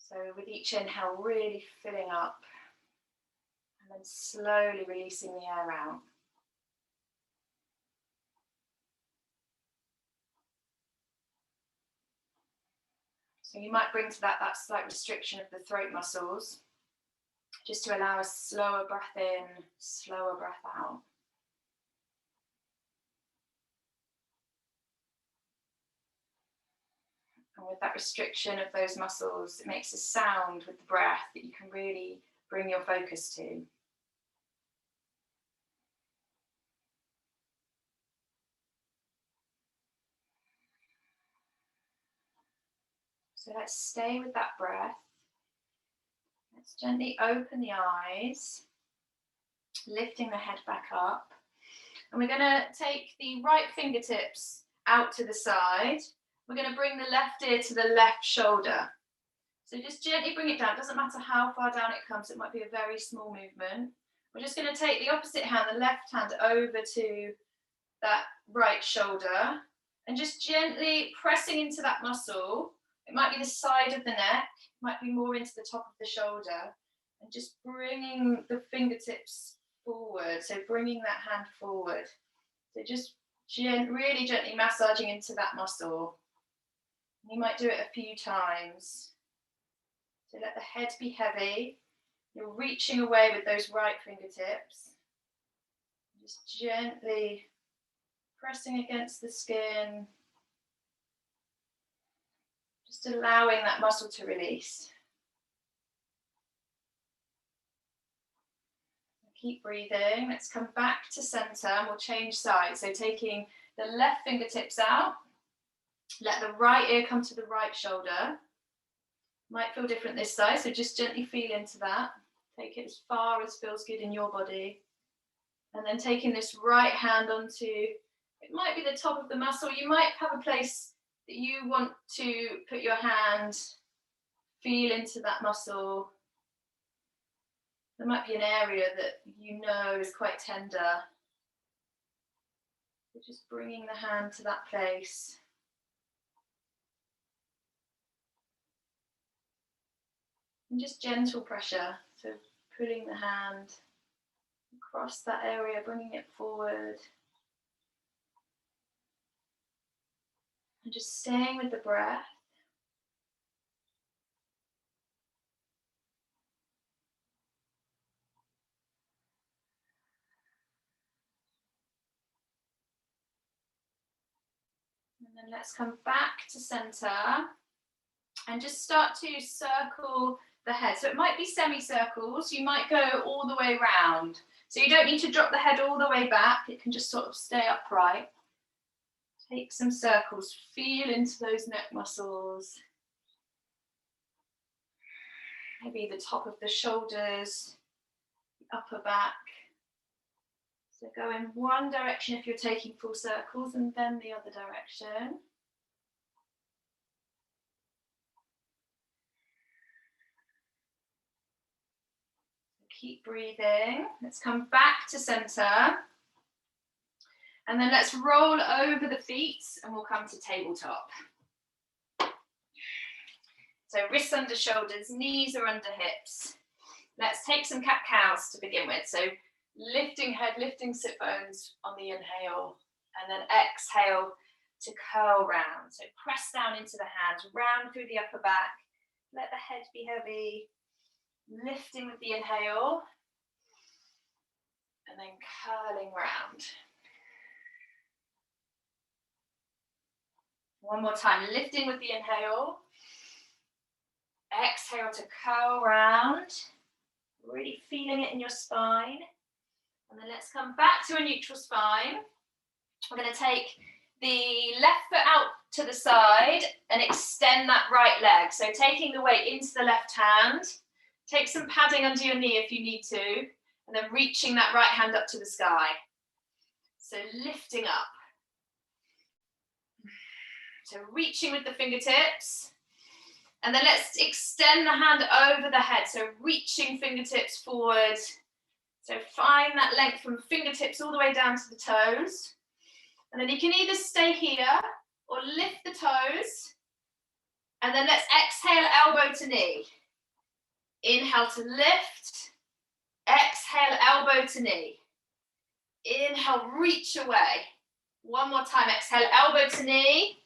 So with each inhale, really filling up and then slowly releasing the air out. So you might bring to that slight restriction of the throat muscles, just to allow a slower breath in, slower breath out. And with that restriction of those muscles, it makes a sound with the breath that you can really bring your focus to. So let's stay with that breath. Let's gently open the eyes, lifting the head back up. And we're going to take the right fingertips out to the side. We're going to bring the left ear to the left shoulder. So just gently bring it down. It doesn't matter how far down it comes. It might be a very small movement. We're just going to take the opposite hand, the left hand, over to that right shoulder and just gently pressing into that muscle. It might be the side of the neck, it might be more into the top of the shoulder, and just bringing the fingertips forward. So bringing that hand forward. So just really gently massaging into that muscle. You might do it a few times. So let the head be heavy. You're reaching away with those right fingertips. Just gently pressing against the skin. Just allowing that muscle to release. Keep breathing. Let's come back to center and we'll change sides. So taking the left fingertips out. Let the right ear come to the right shoulder. Might feel different this side, so just gently feel into that. Take it as far as feels good in your body. And then taking this right hand onto, it might be the top of the muscle. You might have a place that you want to put your hand, feel into that muscle. There might be an area that you know is quite tender. So just bringing the hand to that place. And just gentle pressure, so pulling the hand across that area, bringing it forward. And just staying with the breath. And then let's come back to center and just start to circle the head. So it might be semicircles. You might go all the way round. So you don't need to drop the head all the way back. It can just sort of stay upright. Take some circles. Feel into those neck muscles. Maybe the top of the shoulders, the upper back. So go in one direction if you're taking full circles and then the other direction. Keep breathing. Let's come back to center. And then let's roll over the feet and we'll come to tabletop. So wrists under shoulders, knees are under hips. Let's take some cat-cows to begin with. So lifting head, lifting sit bones on the inhale, and then exhale to curl round. So press down into the hands, round through the upper back. Let the head be heavy. Lifting with the inhale and then curling round. One more time, lifting with the inhale. Exhale to curl round. Really feeling it in your spine. And then let's come back to a neutral spine. We're going to take the left foot out to the side and extend that right leg. So taking the weight into the left hand. Take some padding under your knee if you need to, and then reaching that right hand up to the sky. So lifting up. So reaching with the fingertips, and then let's extend the hand over the head. So reaching fingertips forward. So find that length from fingertips all the way down to the toes. And then you can either stay here or lift the toes And then let's exhale, elbow to knee. Inhale to lift. Exhale, elbow to knee. Inhale, reach away. One more time, exhale, elbow to knee.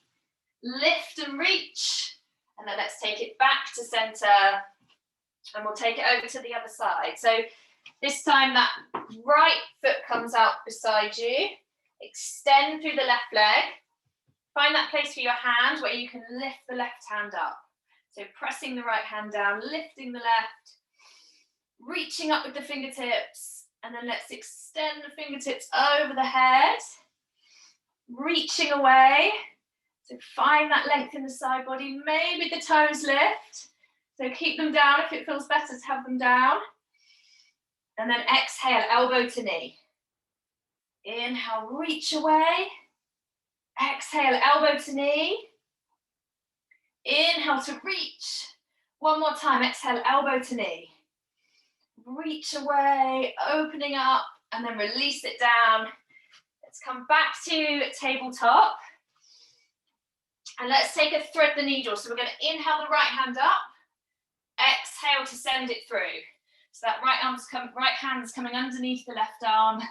Lift and reach. And then let's take it back to center. And we'll take it over to the other side. So this time that right foot comes out beside you. Extend through the left leg. Find that place for your hand where you can lift the left hand up. So pressing the right hand down, lifting the left, reaching up with the fingertips, and then let's extend the fingertips over the head, reaching away. So find that length in the side body, maybe the toes lift. So keep them down if it feels better to have them down. And then exhale, elbow to knee. Inhale, reach away. Exhale, elbow to knee. Inhale to reach. One more time, exhale, elbow to knee. Reach away, opening up, and then release it down. Let's come back to tabletop. And let's take a thread the needle. So we're going to inhale the right hand up. Exhale to send it through. So that right hand's coming underneath the left arm.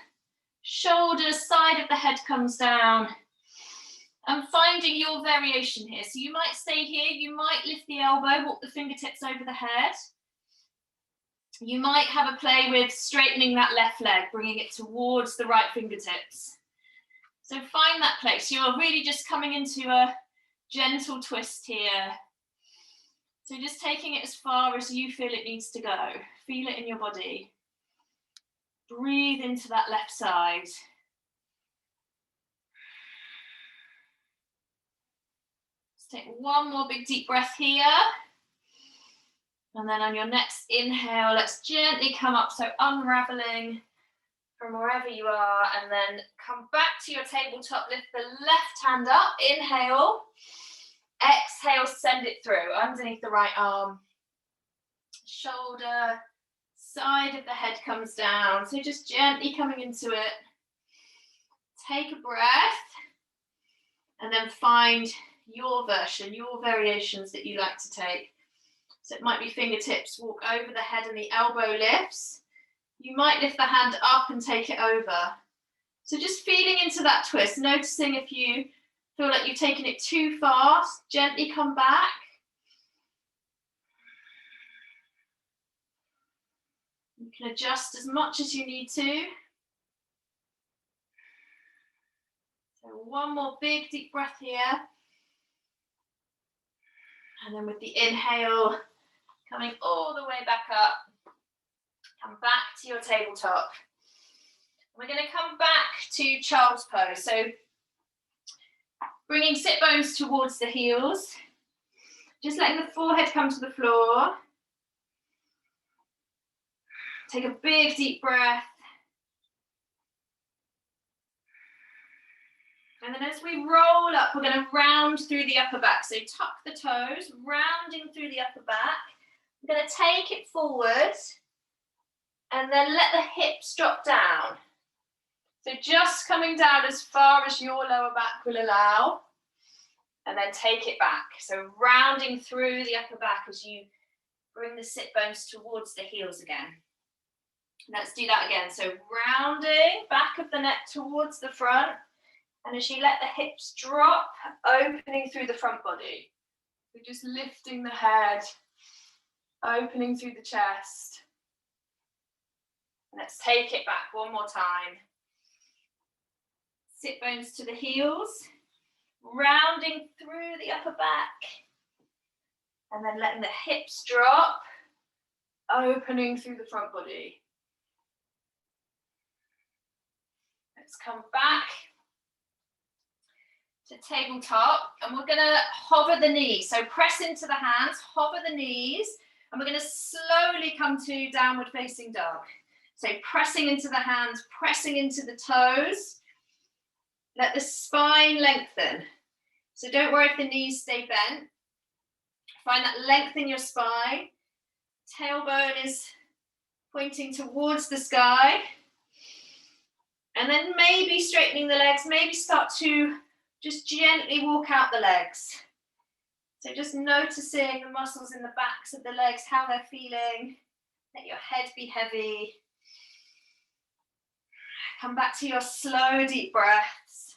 Shoulders, side of the head comes down. I'm finding your variation here. So you might stay here, you might lift the elbow, walk the fingertips over the head. You might have a play with straightening that left leg, bringing it towards the right fingertips. So find that place. You're really just coming into a gentle twist here. So just taking it as far as you feel it needs to go. Feel it in your body. Breathe into that left side. Take one more big deep breath here. And then on your next inhale, let's gently come up. So unraveling from wherever you are. And then come back to your tabletop. Lift the left hand up. Inhale. Exhale, send it through. Underneath the right arm. Shoulder. Side of the head comes down. So just gently coming into it. Take a breath. And then find your version, your variations that you like to take. So it might be fingertips, walk over the head and the elbow lifts. You might lift the hand up and take it over. So just feeling into that twist, noticing if you feel like you've taken it too fast, gently come back. You can adjust as much as you need to. So one more big deep breath here. And then with the inhale, coming all the way back up, come back to your tabletop. We're going to come back to child's pose. So bringing sit bones towards the heels, just letting the forehead come to the floor. Take a big deep breath. And then as we roll up, we're going to round through the upper back. So tuck the toes, rounding through the upper back. We're going to take it forward and then let the hips drop down. So just coming down as far as your lower back will allow. And then take it back. So rounding through the upper back as you bring the sit bones towards the heels again. Let's do that again. So rounding back of the neck towards the front. And as you let the hips drop, opening through the front body. We're just lifting the head, opening through the chest. Let's take it back one more time. Sit bones to the heels, rounding through the upper back. And then letting the hips drop, opening through the front body. Let's come back to tabletop, and we're going to hover the knees. So press into the hands, hover the knees, and we're going to slowly come to downward facing dog. So pressing into the hands, pressing into the toes. Let the spine lengthen. So don't worry if the knees stay bent. Find that length in your spine. Tailbone is pointing towards the sky. And then maybe straightening the legs, maybe start to just gently walk out the legs. So just noticing the muscles in the backs of the legs, how they're feeling. Let your head be heavy. Come back to your slow, deep breaths.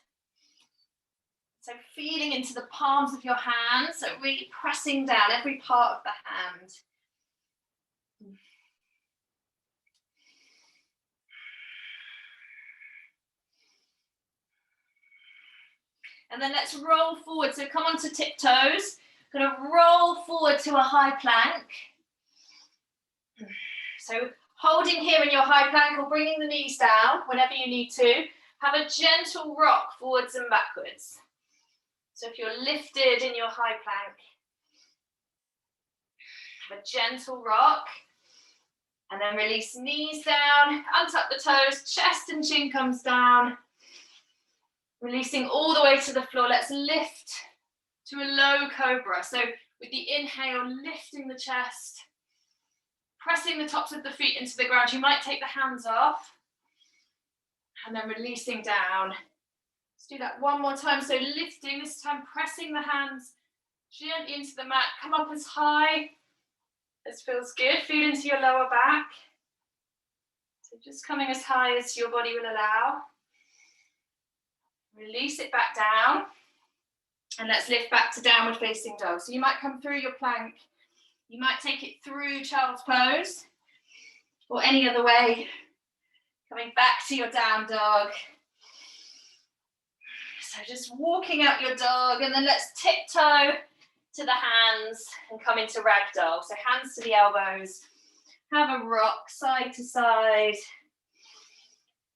So feeling into the palms of your hands, so really pressing down every part of the hand. And then let's roll forward. So come onto tiptoes. Gonna roll forward to a high plank. So holding here in your high plank or bringing the knees down whenever you need to. Have a gentle rock forwards and backwards. So if you're lifted in your high plank, have a gentle rock. And then release knees down, untuck the toes, chest and chin comes down. Releasing all the way to the floor. Let's lift to a low cobra. So with the inhale, lifting the chest, pressing the tops of the feet into the ground. You might take the hands off and then releasing down. Let's do that one more time. So lifting, this time pressing the hands gently into the mat. Come up as high as feels good. Feel into your lower back. So just coming as high as your body will allow. Release it back down. And let's lift back to downward facing dog. So you might come through your plank. You might take it through child's pose or any other way. Coming back to your down dog. So just walking out your dog, and then let's tiptoe to the hands and come into ragdoll. So hands to the elbows. Have a rock side to side.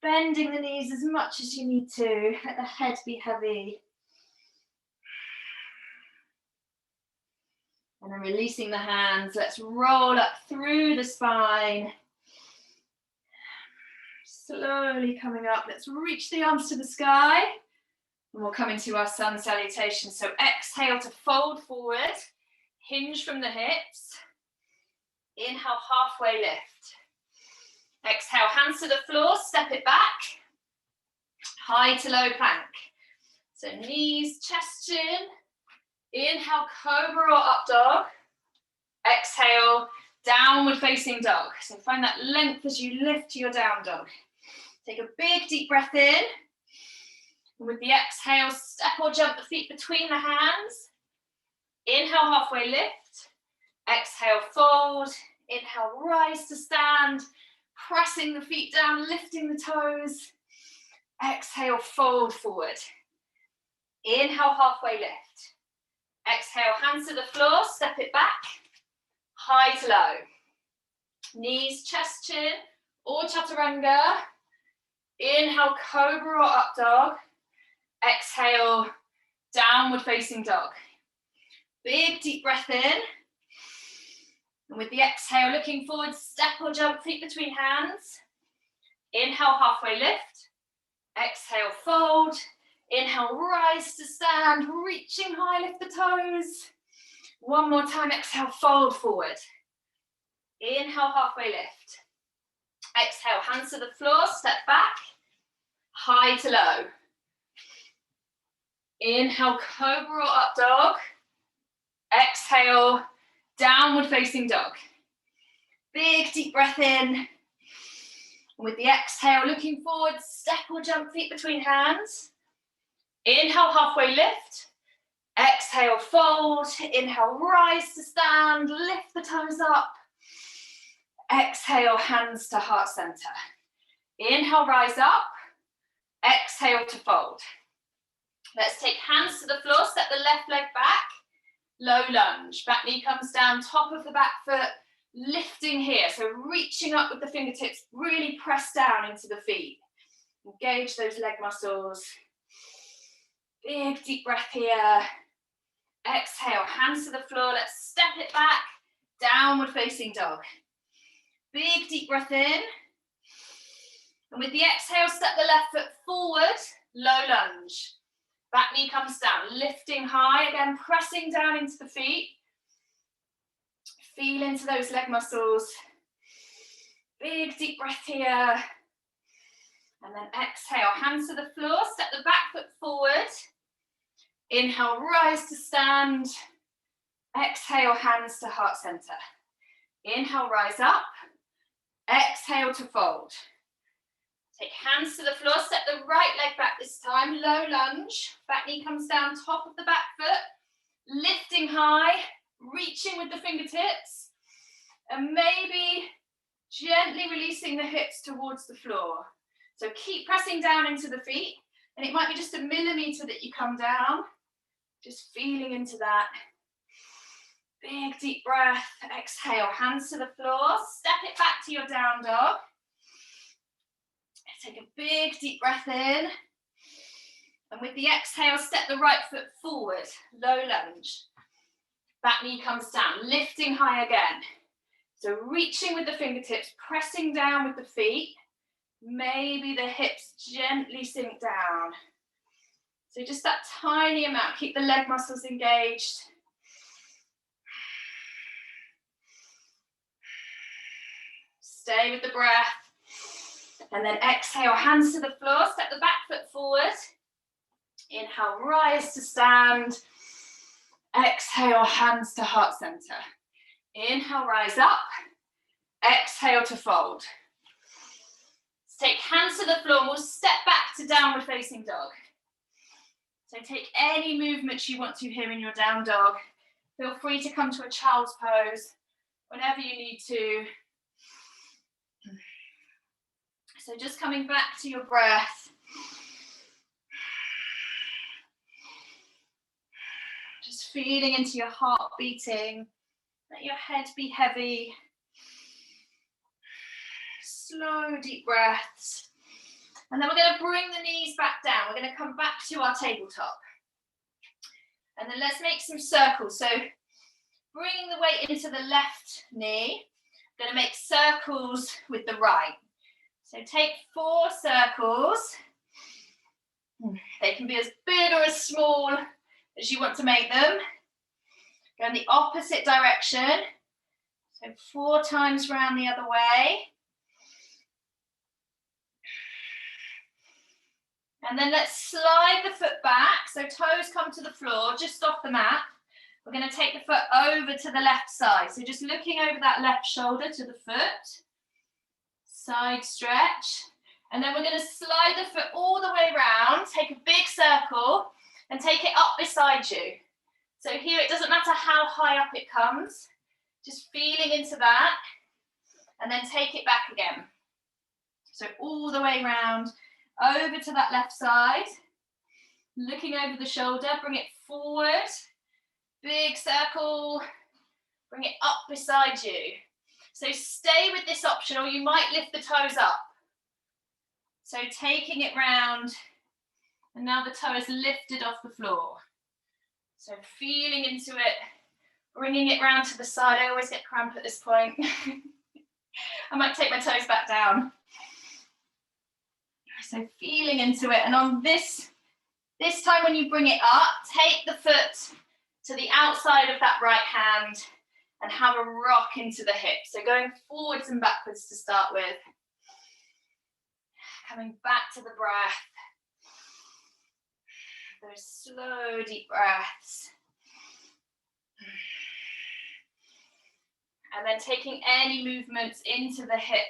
Bending the knees as much as you need to. Let the head be heavy. And then releasing the hands. Let's roll up through the spine. Slowly coming up. Let's reach the arms to the sky. And we'll come into our sun salutation. So exhale to fold forward. Hinge from the hips. Inhale, halfway lift. Exhale, hands to the floor, step it back. High to low plank. So knees, chest, chin. Inhale, cobra or up dog. Exhale, downward facing dog. So find that length as you lift to your down dog. Take a big deep breath in. And with the exhale, step or jump the feet between the hands. Inhale, halfway lift. Exhale, fold. Inhale, rise to stand. Pressing the feet down, lifting the toes. Exhale, fold forward. Inhale, halfway lift. Exhale, hands to the floor, step it back. High to low. Knees, chest, chin, or chaturanga. Inhale, cobra or up dog. Exhale, downward facing dog. Big deep breath in. And with the exhale, looking forward, step or jump, feet between hands. Inhale, halfway lift. Exhale, fold. Inhale, rise to stand, reaching high, lift the toes. One more time, exhale, fold forward. Inhale, halfway lift. Exhale, hands to the floor, step back. High to low. Inhale, cobra or up dog. Exhale, downward facing dog. Big deep breath in. With the exhale, looking forward, step or jump, feet between hands. Inhale, halfway lift. Exhale, fold. Inhale, rise to stand, lift the toes up. Exhale, hands to heart center. Inhale, rise up. Exhale to fold. Let's take hands to the floor, step the left leg back. Low lunge, back knee comes down, top of the back foot, lifting here. So reaching up with the fingertips, really press down into the feet. Engage those leg muscles. Big deep breath here. Exhale, hands to the floor, let's step it back. Downward facing dog. Big deep breath in. And with the exhale, step the left foot forward, low lunge. Back knee comes down, lifting high, again, pressing down into the feet. Feel into those leg muscles. Big deep breath here. And then exhale, hands to the floor, step the back foot forward. Inhale, rise to stand. Exhale, hands to heart center. Inhale, rise up. Exhale to fold. Take hands to the floor, step the right leg back this time, low lunge. Back knee comes down, top of the back foot. Lifting high, reaching with the fingertips. And maybe gently releasing the hips towards the floor. So keep pressing down into the feet. And it might be just a millimeter that you come down. Just feeling into that. Big deep breath. Exhale, hands to the floor. Step it back to your down dog. Take a big deep breath in. And with the exhale, step the right foot forward. Low lunge. Back knee comes down, lifting high again. So reaching with the fingertips, pressing down with the feet. Maybe the hips gently sink down. So just that tiny amount. Keep the leg muscles engaged. Stay with the breath. And then exhale, hands to the floor, step the back foot forward. Inhale, rise to stand. Exhale, hands to heart center. Inhale, rise up. Exhale to fold. Let's take hands to the floor and we'll step back to downward facing dog. So take any movements you want to here in your down dog. Feel free to come to a child's pose whenever you need to. So just coming back to your breath. Just feeling into your heart beating. Let your head be heavy. Slow, deep breaths. And then we're going to bring the knees back down. We're going to come back to our tabletop. And then let's make some circles. So bringing the weight into the left knee. We're going to make circles with the right. So take 4 circles. They can be as big or as small as you want to make them. Go in the opposite direction. So 4 times round the other way. And then let's slide the foot back. So toes come to the floor, just off the mat. We're going to take the foot over to the left side. So just looking over that left shoulder to the foot. Side stretch. And then we're going to slide the foot all the way around. Take a big circle and take it up beside you. So here it doesn't matter how high up it comes. Just feeling into that. And then take it back again. So all the way around. Over to that left side, looking over the shoulder, bring it forward, big circle, bring it up beside you. So stay with this option or you might lift the toes up. So taking it round and now the toe is lifted off the floor. So feeling into it, bringing it round to the side. I always get cramp at this point. I might take my toes back down. So feeling into it, and on this time when you bring it up, take the foot to the outside of that right hand and have a rock into the hip. So going forwards and backwards to start with. Coming back to the breath. Those slow, deep breaths. And then taking any movements into the hip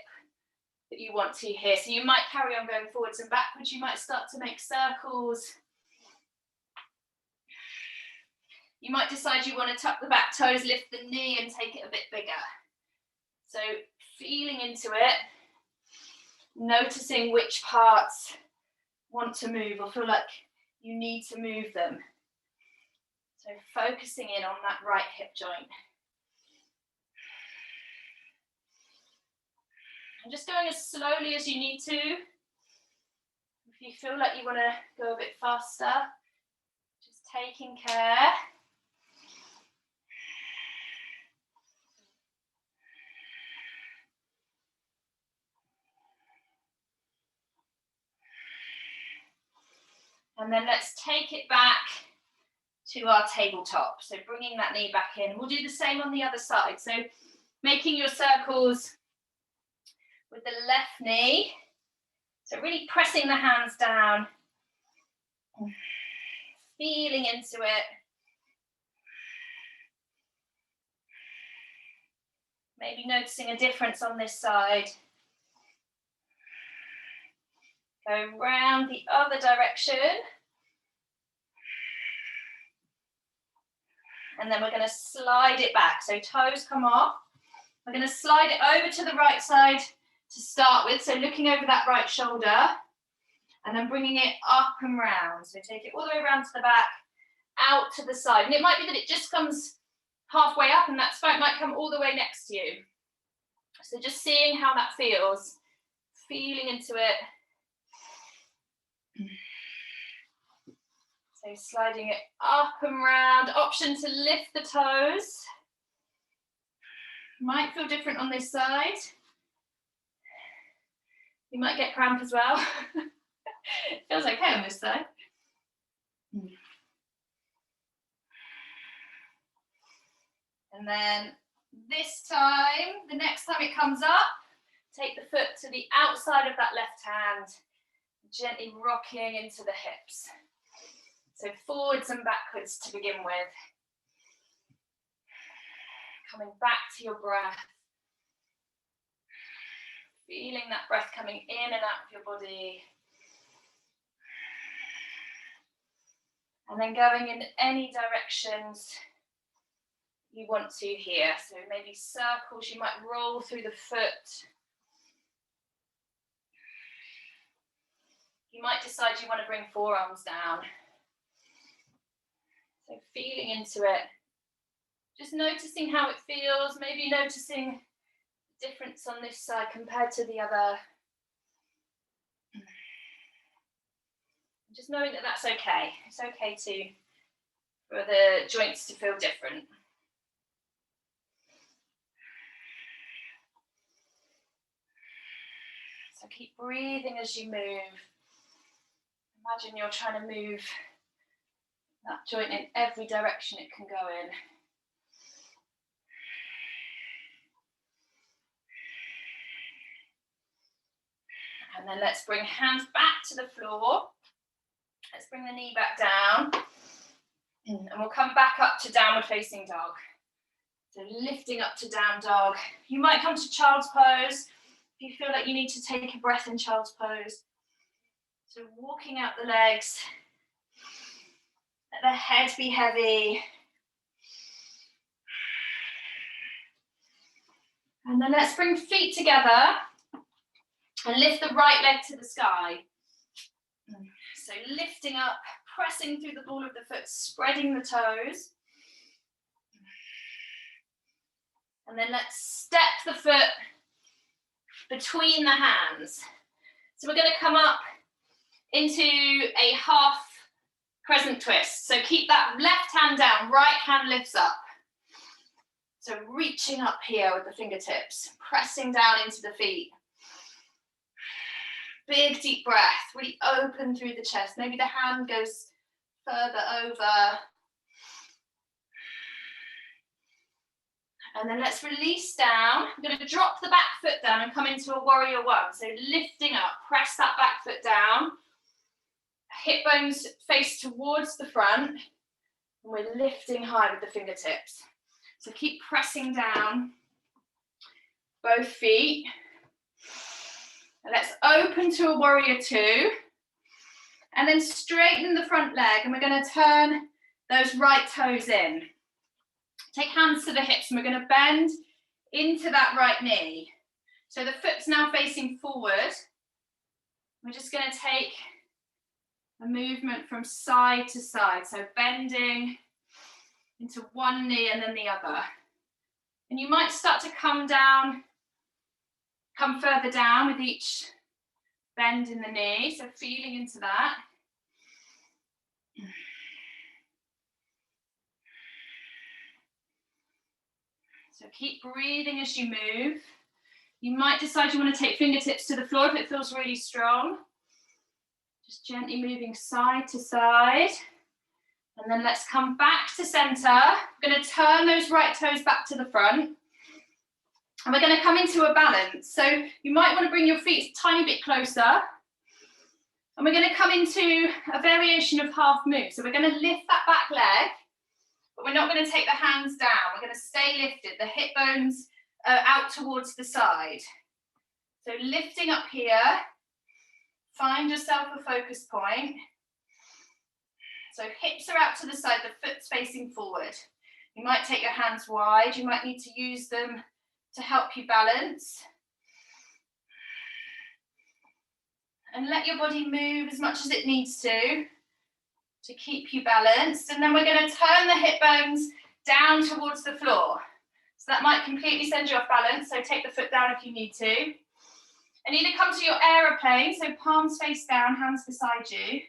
that you want to here. So you might carry on going forwards and backwards. You might start to make circles. You might decide you want to tuck the back toes, lift the knee and take it a bit bigger. So feeling into it, noticing which parts want to move or feel like you need to move them. So focusing in on that right hip joint. And just going as slowly as you need to. If you feel like you want to go a bit faster, just taking care. And then let's take it back to our tabletop. So bringing that knee back in. We'll do the same on the other side. So making your circles with the left knee. So really pressing the hands down. Feeling into it. Maybe noticing a difference on this side. Go round the other direction. And then we're going to slide it back. So toes come off. We're going to slide it over to the right side to start with. So looking over that right shoulder and then bringing it up and round. So take it all the way around to the back, out to the side. And it might be that it just comes halfway up and that's fine. It might come all the way next to you. So just seeing how that feels, feeling into it. So sliding it up and round. Option to lift the toes. Might feel different on this side. You might get cramp as well. It feels okay on this side. And then this time, the next time it comes up, take the foot to the outside of that left hand, gently rocking into the hips. So forwards and backwards to begin with. Coming back to your breath. Feeling that breath coming in and out of your body. And then going in any directions you want to here. So maybe circles, you might roll through the foot. You might decide you want to bring forearms down. So feeling into it. Just noticing how it feels, maybe noticing the difference on this side compared to the other. Just knowing that that's okay. It's okay for the joints to feel different. So keep breathing as you move. Imagine you're trying to move that joint in every direction it can go in. And then let's bring hands back to the floor. Let's bring the knee back down. And we'll come back up to downward facing dog. So lifting up to down dog. You might come to child's pose if you feel like you need to take a breath in child's pose. So walking out the legs. Let the head be heavy. And then let's bring feet together and lift the right leg to the sky. So lifting up, pressing through the ball of the foot, spreading the toes. And then let's step the foot between the hands. So we're going to come up into a half crescent twist. So keep that left hand down, right hand lifts up. So reaching up here with the fingertips, pressing down into the feet. Big deep breath, really open through the chest. Maybe the hand goes further over. And then let's release down. I'm going to drop the back foot down and come into a warrior one. So lifting up, press that back foot down. Hip bones face towards the front. And we're lifting high with the fingertips. So keep pressing down both feet. And let's open to a warrior two. And then straighten the front leg. And we're going to turn those right toes in. Take hands to the hips and we're going to bend into that right knee. So the foot's now facing forward. We're just going to take a movement from side to side. So bending into one knee and then the other. And you might start to come down, come further down with each bend in the knee. So feeling into that. So keep breathing as you move. You might decide you want to take fingertips to the floor if it feels really strong. Just gently moving side to side. And then let's come back to center. We're going to turn those right toes back to the front. And we're going to come into a balance. So you might want to bring your feet a tiny bit closer. And we're going to come into a variation of half move. So we're going to lift that back leg. But we're not going to take the hands down. We're going to stay lifted. The hip bones out towards the side. So lifting up here, find yourself a focus point. So hips are out to the side, the foot's facing forward. You might take your hands wide, you might need to use them to help you balance. And let your body move as much as it needs to keep you balanced. And then we're going to turn the hip bones down towards the floor. So that might completely send you off balance, so take the foot down if you need to. And either come to your aeroplane, so palms face down, hands beside you,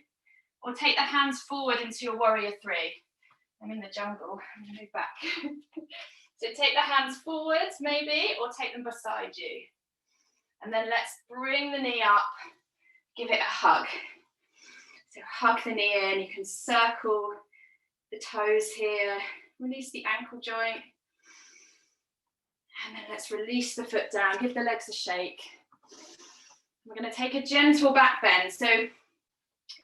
or take the hands forward into your warrior three. I'm in the jungle, I'm going to move back. So take the hands forwards maybe, or take them beside you. And then let's bring the knee up, give it a hug. So hug the knee in, you can circle the toes here, release the ankle joint. And then let's release the foot down, give the legs a shake. We're going to take a gentle back bend. So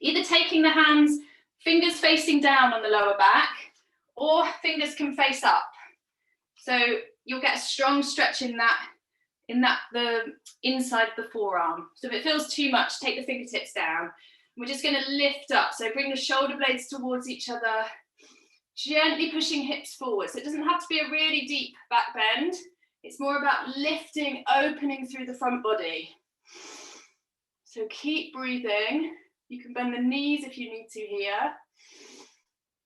either taking the hands, fingers facing down on the lower back, or fingers can face up. So you'll get a strong stretch in the inside of the forearm. So if it feels too much, take the fingertips down. We're just going to lift up. So bring the shoulder blades towards each other, gently pushing hips forward. So it doesn't have to be a really deep back bend. It's more about lifting, opening through the front body. So keep breathing. You can bend the knees if you need to here.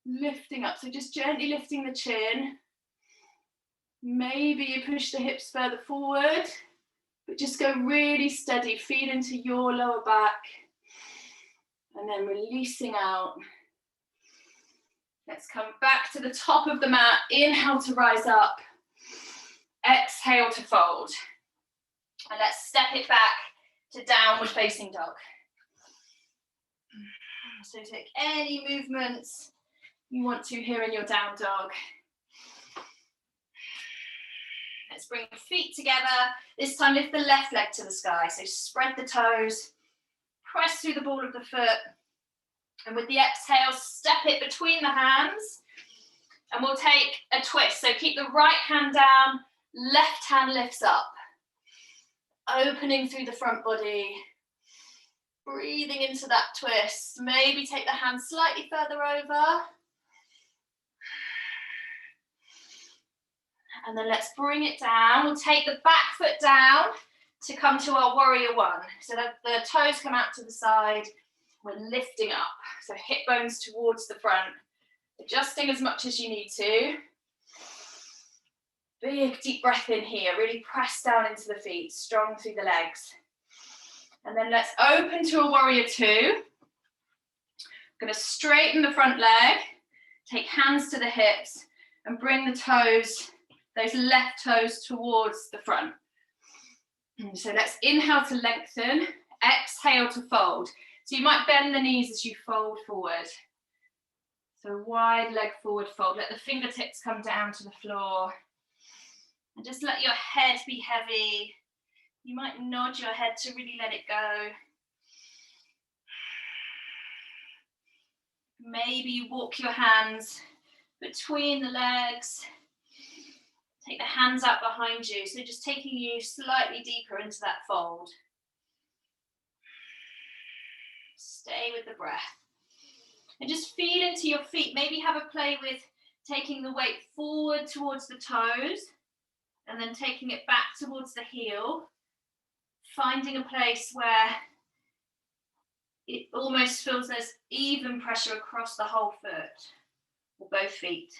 Lifting up, so just gently lifting the chin. Maybe you push the hips further forward, but just go really steady, feed into your lower back, and then releasing out. Let's come back to the top of the mat. Inhale to rise up. Exhale to fold. And let's step it back to downward facing dog. So take any movements you want to here in your down dog. Let's bring your feet together. This time lift the left leg to the sky. So spread the toes, press through the ball of the foot. And with the exhale, step it between the hands. And we'll take a twist. So keep the right hand down, left hand lifts up. Opening through the front body. Breathing into that twist. Maybe take the hand slightly further over. And then let's bring it down. We'll take the back foot down to come to our warrior one. So that the toes come out to the side. We're lifting up. So hip bones towards the front. Adjusting as much as you need to. Big deep breath in here. Really press down into the feet. Strong through the legs. And then let's open to a warrior two. Going to straighten the front leg. Take hands to the hips and bring the toes, those left toes towards the front. So let's inhale to lengthen, exhale to fold. So you might bend the knees as you fold forward. So wide leg forward fold. Let the fingertips come down to the floor. And just let your head be heavy. You might nod your head to really let it go. Maybe you walk your hands between the legs. Take the hands out behind you. So just taking you slightly deeper into that fold. Stay with the breath. And just feel into your feet. Maybe have a play with taking the weight forward towards the toes and then taking it back towards the heel. Finding a place where it almost feels there's even pressure across the whole foot or both feet.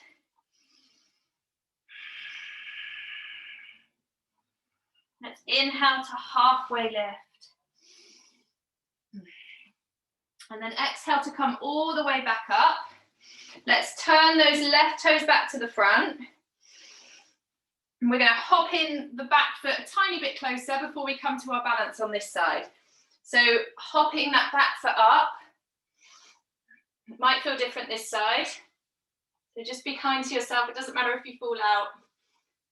Let's inhale to halfway lift. And then exhale to come all the way back up. Let's turn those left toes back to the front. And we're going to hop in the back foot a tiny bit closer before we come to our balance on this side. So hopping that back foot up. It might feel different this side. So just be kind to yourself. It doesn't matter if you fall out.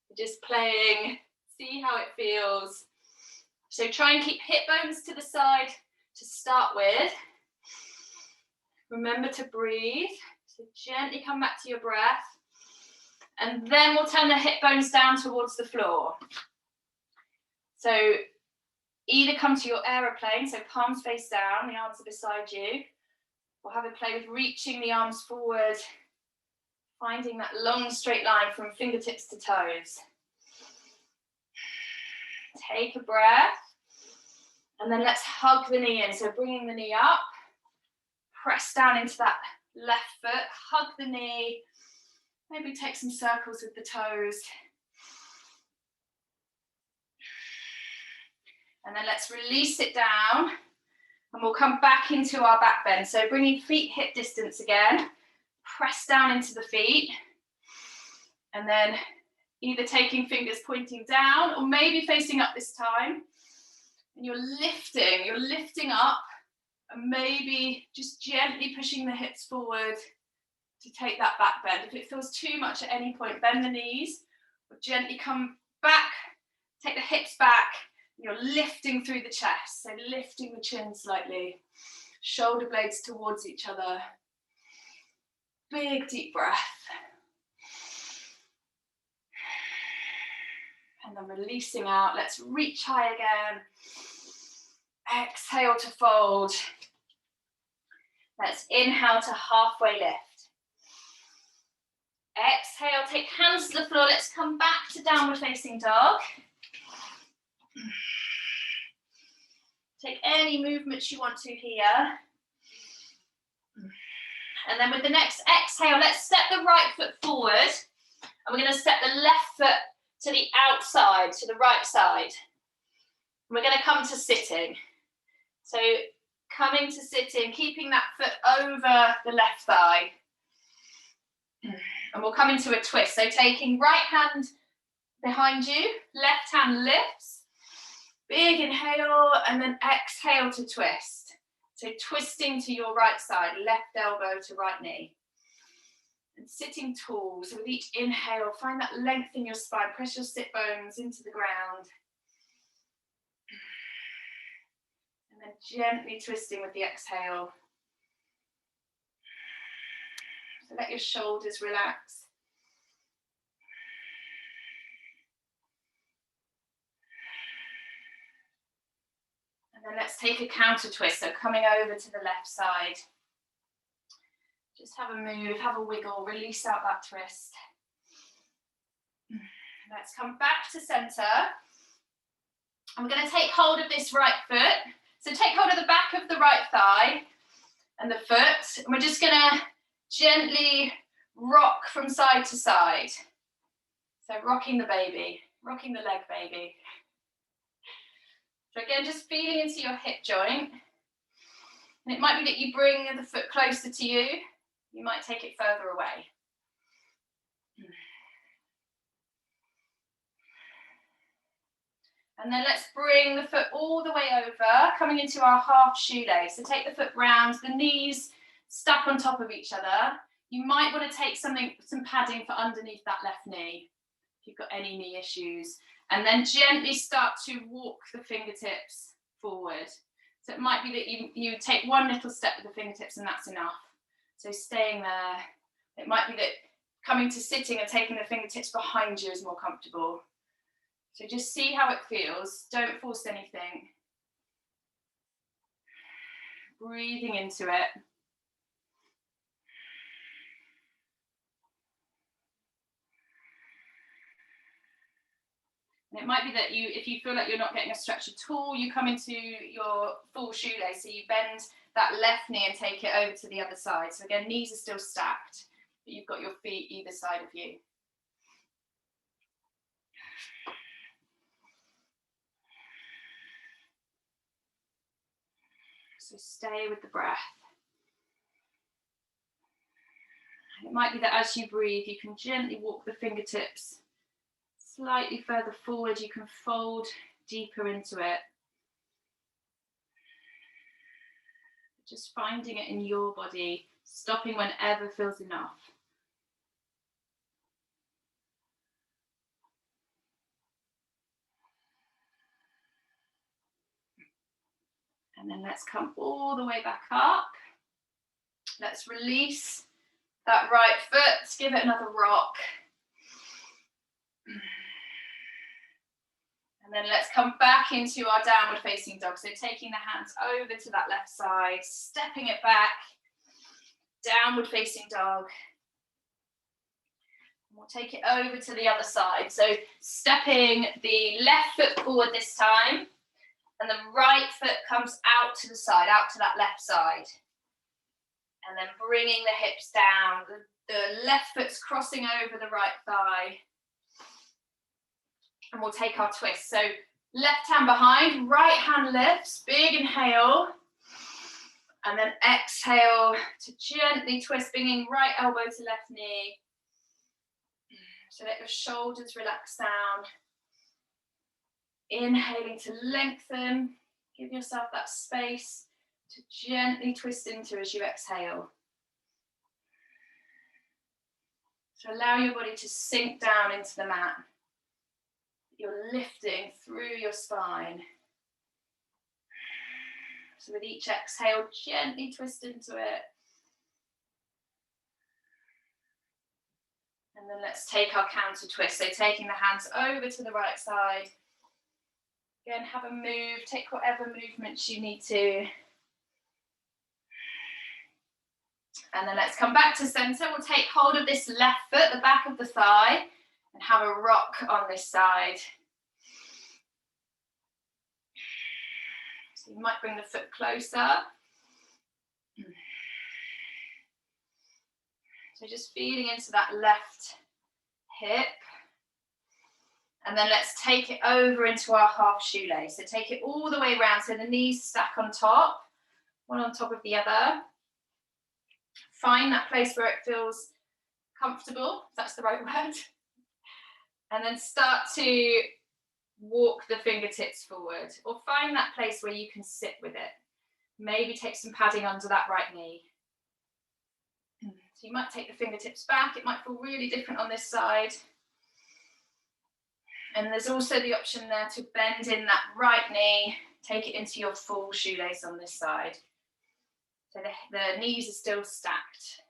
You're just playing. See how it feels. So try and keep hip bones to the side to start with. Remember to breathe. So gently come back to your breath. And then we'll turn the hip bones down towards the floor. So either come to your aeroplane, so palms face down, the arms are beside you, or have a play with reaching the arms forward, finding that long straight line from fingertips to toes. Take a breath, and then let's hug the knee in. So bringing the knee up, press down into that left foot, hug the knee, maybe take some circles with the toes. And then let's release it down, and we'll come back into our back bend. So bringing feet hip distance again, press down into the feet, and then either taking fingers pointing down or maybe facing up this time. And you're lifting up, and maybe just gently pushing the hips forward to take that back bend. If it feels too much at any point, bend the knees, or gently come back, take the hips back. You're lifting through the chest, so lifting the chin slightly, shoulder blades towards each other. Big deep breath. And then releasing out. Let's reach high again. Exhale to fold. Let's inhale to halfway lift. Exhale, take hands to the floor. Let's come back to downward facing dog. Take any movements you want to here. And then with the next exhale, let's step the right foot forward. And we're going to step the left foot to the outside, to the right side. And we're going to come to sitting. So coming to sitting, keeping that foot over the left thigh. And we'll come into a twist. So taking right hand behind you, left hand lifts. Big inhale, and then exhale to twist. So twisting to your right side, left elbow to right knee. And sitting tall, so with each inhale, find that length in your spine, press your sit bones into the ground. And then gently twisting with the exhale. So let your shoulders relax. And then let's take a counter twist, so coming over to the left side. Just have a move, have a wiggle, release out that twist. Let's come back to center. I'm going to take hold of this right foot. So take hold of the back of the right thigh and the foot. And we're just going to gently rock from side to side. So rocking the baby, rocking the leg baby. So again, just feeling into your hip joint. And it might be that you bring the foot closer to you. You might take it further away. And then let's bring the foot all the way over, coming into our half shoelace. So take the foot round, the knees stack on top of each other. You might want to take some padding for underneath that left knee, if you've got any knee issues. And then gently start to walk the fingertips forward. So it might be that you take one little step with the fingertips and that's enough. So staying there. It might be that coming to sitting and taking the fingertips behind you is more comfortable. So just see how it feels. Don't force anything. Breathing into it. And it might be that if you feel like you're not getting a stretch at all, you come into your full shoelace. So you bend that left knee and take it over to the other side. So again, knees are still stacked, but you've got your feet either side of you. So stay with the breath. And it might be that as you breathe, you can gently walk the fingertips slightly further forward. You can fold deeper into it. Just finding it in your body, stopping whenever feels enough. And then let's come all the way back up. Let's release that right foot, give it another rock. And then let's come back into our downward facing dog. So taking the hands over to that left side, stepping it back, downward facing dog. We'll take it over to the other side. So stepping the left foot forward this time, and the right foot comes out to the side, out to that left side. And then bringing the hips down. The left foot's crossing over the right thigh. And we'll take our twist. So left hand behind, right hand lifts, big inhale. And then exhale to gently twist, bringing right elbow to left knee. So let your shoulders relax down. Inhaling to lengthen. Give yourself that space to gently twist into as you exhale. So allow your body to sink down into the mat. You're lifting through your spine. So with each exhale, gently twist into it. And then let's take our counter twist. So taking the hands over to the right side. Again, have a move. Take whatever movements you need to. And then let's come back to center. We'll take hold of this left foot, the back of the thigh, and have a rock on this side. So you might bring the foot closer. So just feeling into that left hip. And then let's take it over into our half shoelace. So take it all the way around so the knees stack on top, one on top of the other. Find that place where it feels comfortable, if that's the right word. And then start to walk the fingertips forward, or find that place where you can sit with it. Maybe take some padding under that right knee. So you might take the fingertips back. It might feel really different on this side. And there's also the option there to bend in that right knee, take it into your full shoelace on this side. So the knees are still stacked.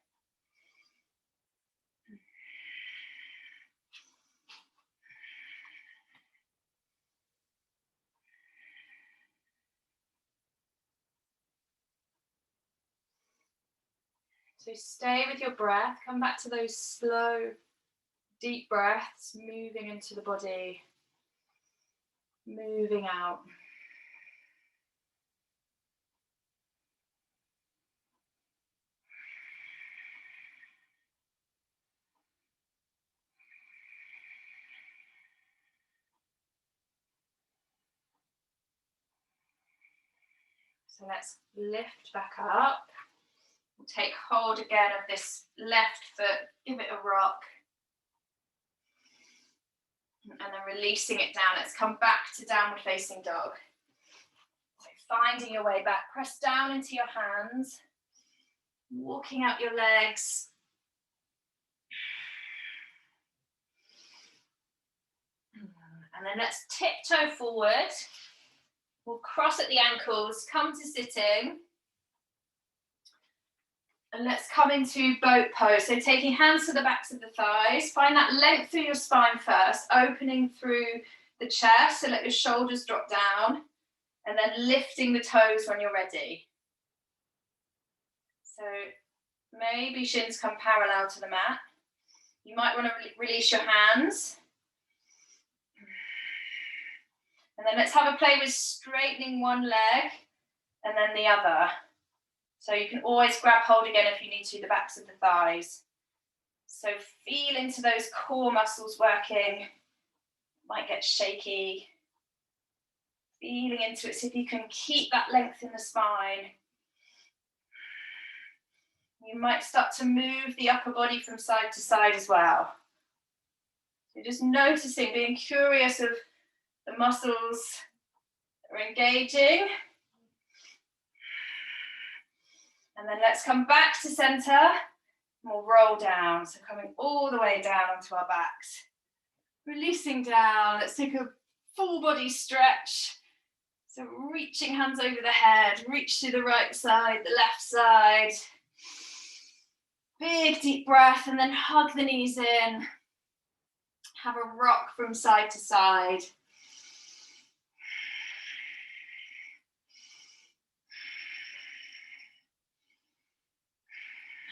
So stay with your breath, come back to those slow, deep breaths, moving into the body, moving out. So let's lift back up. We'll take hold again of this left foot, give it a rock. And then releasing it down. Let's come back to downward facing dog. So finding your way back, press down into your hands, walking out your legs. And then let's tiptoe forward. We'll cross at the ankles, come to sitting. And let's come into boat pose. So taking hands to the backs of the thighs, find that length through your spine first, opening through the chest, so let your shoulders drop down, and then lifting the toes when you're ready. So maybe shins come parallel to the mat. You might want to release your hands. And then let's have a play with straightening one leg and then the other. So you can always grab hold again if you need to, the backs of the thighs. So feel into those core muscles working. Might get shaky. Feeling into it, see if you can keep that length in the spine. You might start to move the upper body from side to side as well. So just noticing, being curious of the muscles that are engaging. And then let's come back to center and we'll roll down. So coming all the way down onto our backs. Releasing down, let's take a full body stretch. So reaching hands over the head, reach to the right side, the left side. Big deep breath and then hug the knees in. Have a rock from side to side.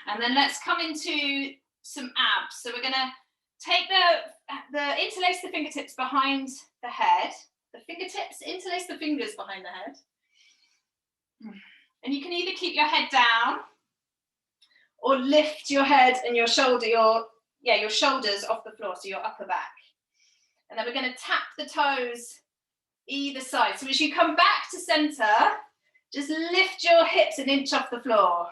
And then let's come into some abs. So we're gonna take interlace the fingertips behind the head. The fingertips, interlace the fingers behind the head. And you can either keep your head down or lift your head and your shoulders off the floor, so your upper back. And then we're gonna tap the toes either side. So as you come back to center, just lift your hips an inch off the floor.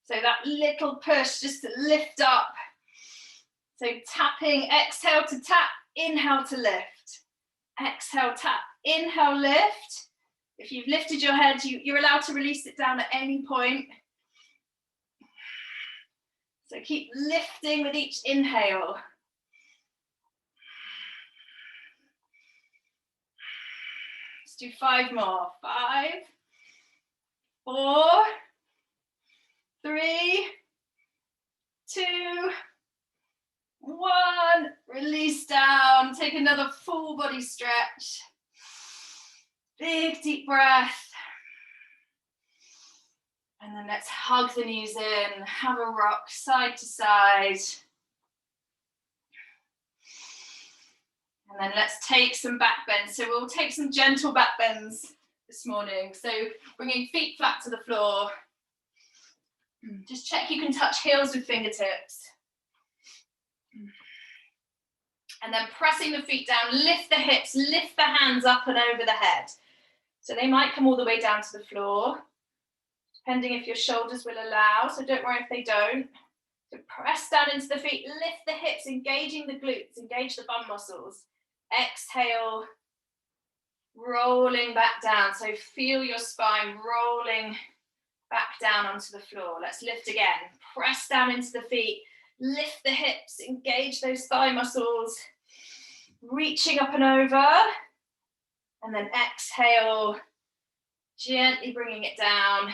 So that little push just to lift up. So tapping, exhale to tap, inhale to lift. Exhale, tap, inhale, lift. If you've lifted your head, you're allowed to release it down at any point. So keep lifting with each inhale. Let's do 5 more. 5, 4, 3, 2, 1. Release down. Take another full body stretch. Big deep breath. And then let's hug the knees in, have a rock side to side. And then let's take some back bends. So we'll take some gentle back bends this morning. So bringing feet flat to the floor. Just check you can touch heels with fingertips. And then pressing the feet down, lift the hips, lift the hands up and over the head. So they might come all the way down to the floor, depending if your shoulders will allow, so don't worry if they don't. So press down into the feet, lift the hips, engaging the glutes, engage the bum muscles. Exhale, rolling back down. So feel your spine rolling back down onto the floor. Let's lift again. Press down into the feet, lift the hips, engage those thigh muscles, reaching up and over. And then exhale, gently bringing it down.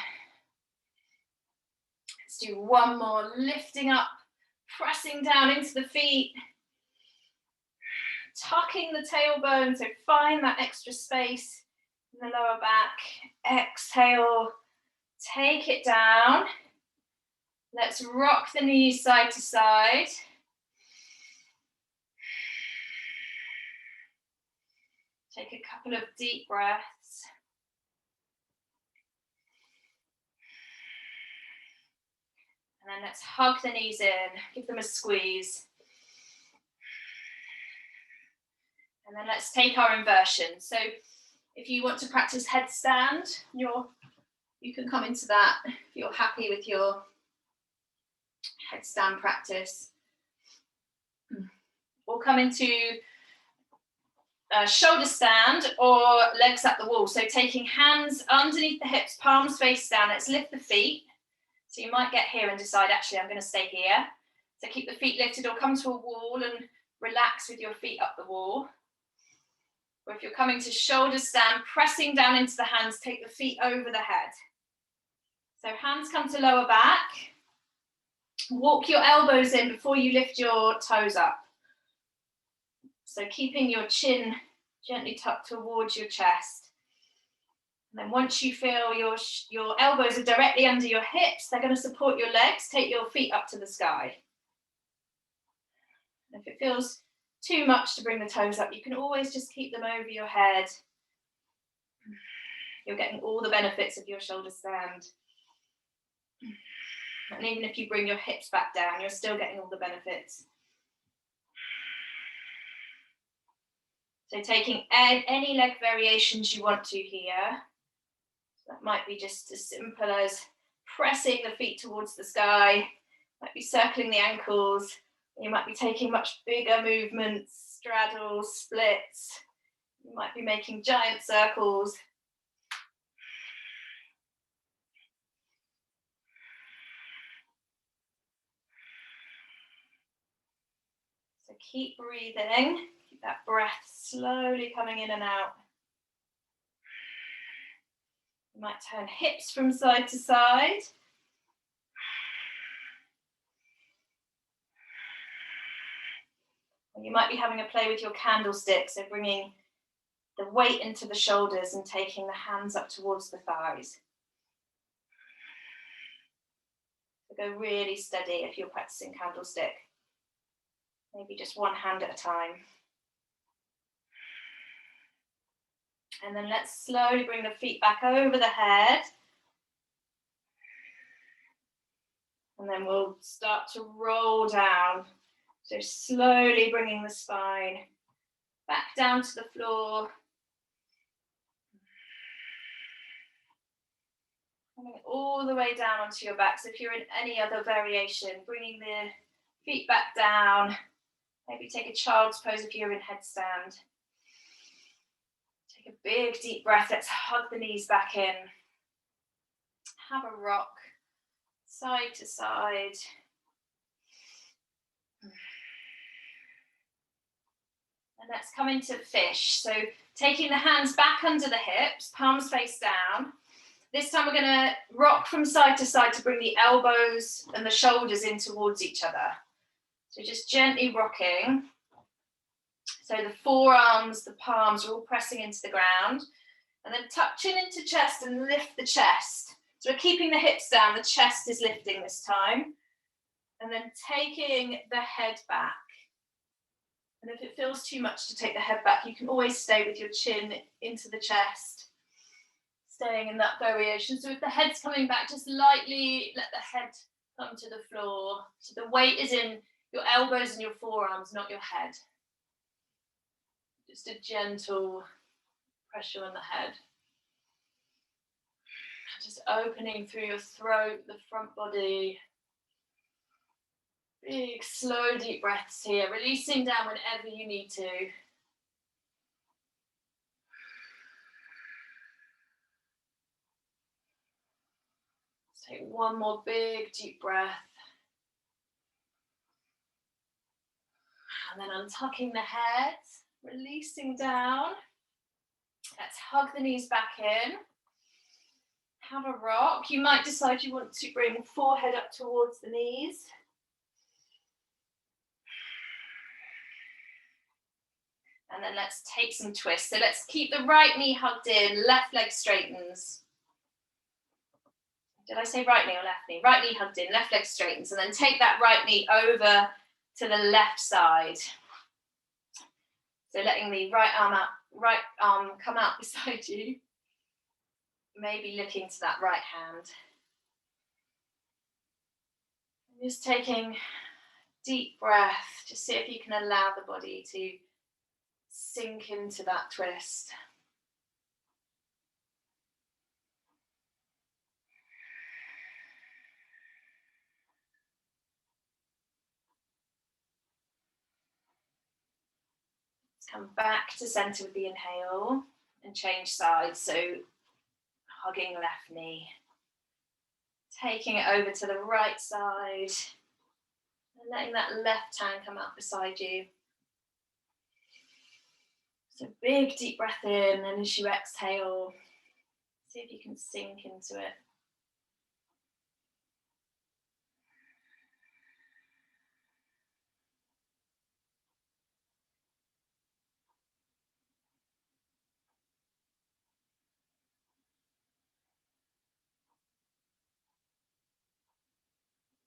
Let's do 1 more, lifting up, pressing down into the feet, tucking the tailbone, so find that extra space in the lower back. Exhale, take it down. Let's rock the knees side to side. Take a couple of deep breaths. And then let's hug the knees in, give them a squeeze. And then let's take our inversion. So if you want to practice headstand, you can come into that if you're happy with your headstand practice. Or come into shoulder stand or legs at the wall. So taking hands underneath the hips, palms face down. Let's lift the feet. So you might get here and decide, actually, I'm going to stay here. So keep the feet lifted or come to a wall and relax with your feet up the wall. Or if you're coming to shoulder stand, pressing down into the hands, take the feet over the head. So hands come to lower back. Walk your elbows in before you lift your toes up. So keeping your chin gently tucked towards your chest. And then once you feel your elbows are directly under your hips, they're going to support your legs. Take your feet up to the sky. And if it feels too much to bring the toes up, you can always just keep them over your head. You're getting all the benefits of your shoulder stand. And even if you bring your hips back down, you're still getting all the benefits. So taking any leg variations you want to here. So that might be just as simple as pressing the feet towards the sky, might be circling the ankles. You might be taking much bigger movements, straddles, splits. You might be making giant circles. So keep breathing. Keep that breath slowly coming in and out. You might turn hips from side to side. Or you might be having a play with your candlestick, so bringing the weight into the shoulders and taking the hands up towards the thighs. So Go really steady if you're practicing candlestick. Maybe just one hand at a time. And then let's slowly bring the feet back over the head. And then we'll start to roll down. So slowly bringing the spine back down to the floor. Coming all the way down onto your back. So if you're in any other variation, bringing the feet back down. Maybe take a child's pose if you're in headstand. Take a big deep breath. Let's hug the knees back in. Have a rock, side to side. And let's come into fish. So taking the hands back under the hips, palms face down. This time we're going to rock from side to side to bring the elbows and the shoulders in towards each other. So just gently rocking. So the forearms, the palms are all pressing into the ground. And then tuck chin into chest and lift the chest. So we're keeping the hips down, the chest is lifting this time. And then taking the head back. And if it feels too much to take the head back, you can always stay with your chin into the chest, staying in that variation. So if the head's coming back, just lightly let the head come to the floor. So the weight is in your elbows and your forearms, not your head. Just a gentle pressure on the head. Just opening through your throat, the front body. Big, slow, deep breaths here. Releasing down whenever you need to. Let's take one more big, deep breath. And then untucking the head, releasing down. Let's hug the knees back in. Have a rock. You might decide you want to bring forehead up towards the knees. And then let's take some twists. So let's keep the right knee hugged in, left leg straightens. Did I say right knee or left knee? Right knee hugged in, left leg straightens. And then take that right knee over to the left side. So letting the right arm come out beside you. Maybe looking to that right hand. Just taking deep breath. Just see if you can allow the body to sink into that twist. Let's come back to center with the inhale and change sides. So hugging left knee. Taking it over to the right side. And letting that left hand come out beside you. So big deep breath in, and as you exhale, see if you can sink into it.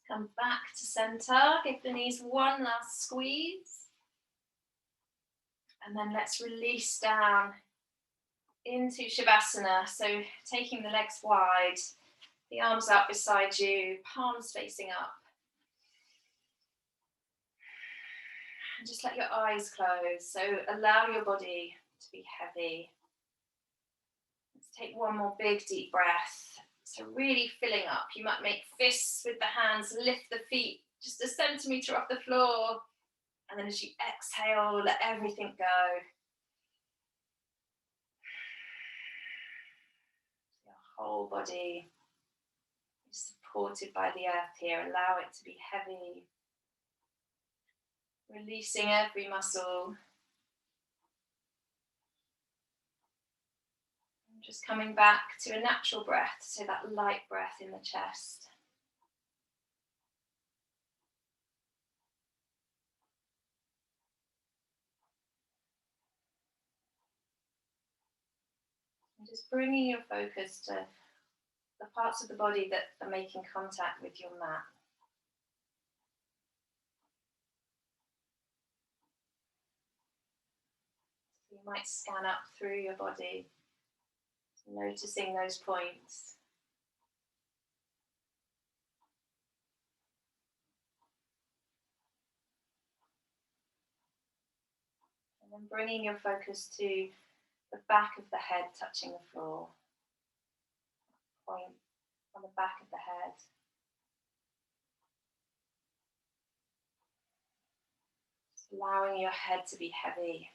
Come back to center, give the knees one last squeeze. And then let's release down into Shavasana. So taking the legs wide, the arms out beside you, palms facing up. And just let your eyes close. So allow your body to be heavy. Let's take one more big deep breath. So really filling up. You might make fists with the hands, lift the feet just a centimetre off the floor. And then as you exhale, let everything go. Your whole body is supported by the earth here. Allow it to be heavy. Releasing every muscle. And just coming back to a natural breath, so that light breath in the chest. And just bringing your focus to the parts of the body that are making contact with your mat. You might scan up through your body, noticing those points. And then bringing your focus to the back of the head touching the floor. Point on the back of the head. Just allowing your head to be heavy.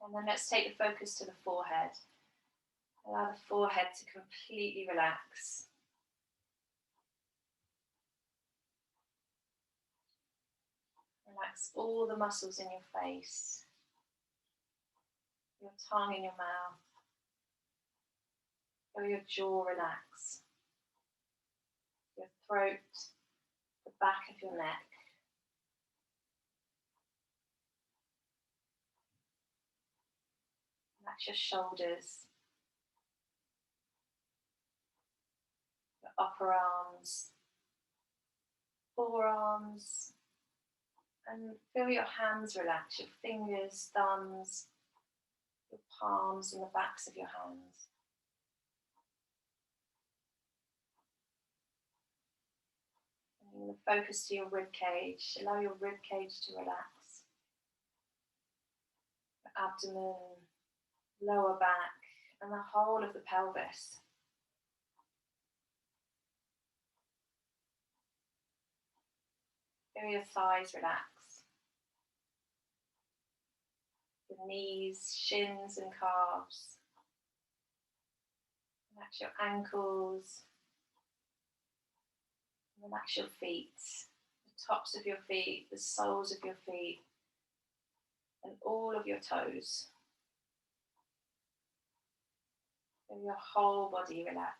And then let's take the focus to the forehead. Allow the forehead to completely relax. Relax all the muscles in your face, your tongue in your mouth. Feel your jaw relax, your throat, the back of your neck. Relax your shoulders, your upper arms, forearms, and feel your hands relax, your fingers, thumbs, your palms and the backs of your hands. And the focus to your rib cage. Allow your rib cage to relax. Your abdomen, lower back, and the whole of the pelvis. Feel your thighs relax. Your knees, shins, and calves. Relax your ankles. Relax your feet, the tops of your feet, the soles of your feet, and all of your toes. Feel your whole body relax.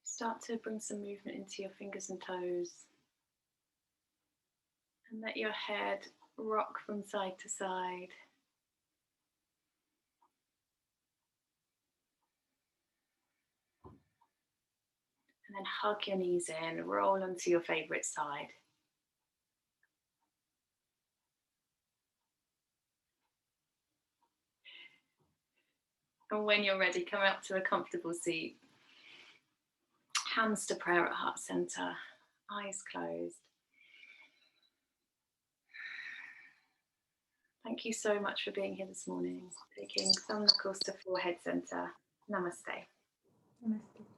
Start to bring some movement into your fingers and toes. And let your head rock from side to side. And then hug your knees in, roll onto your favourite side. And when you're ready, come up to a comfortable seat. Hands to prayer at heart center, eyes closed. Thank you so much for being here this morning. Taking some knuckles to forehead center. Namaste. Namaste.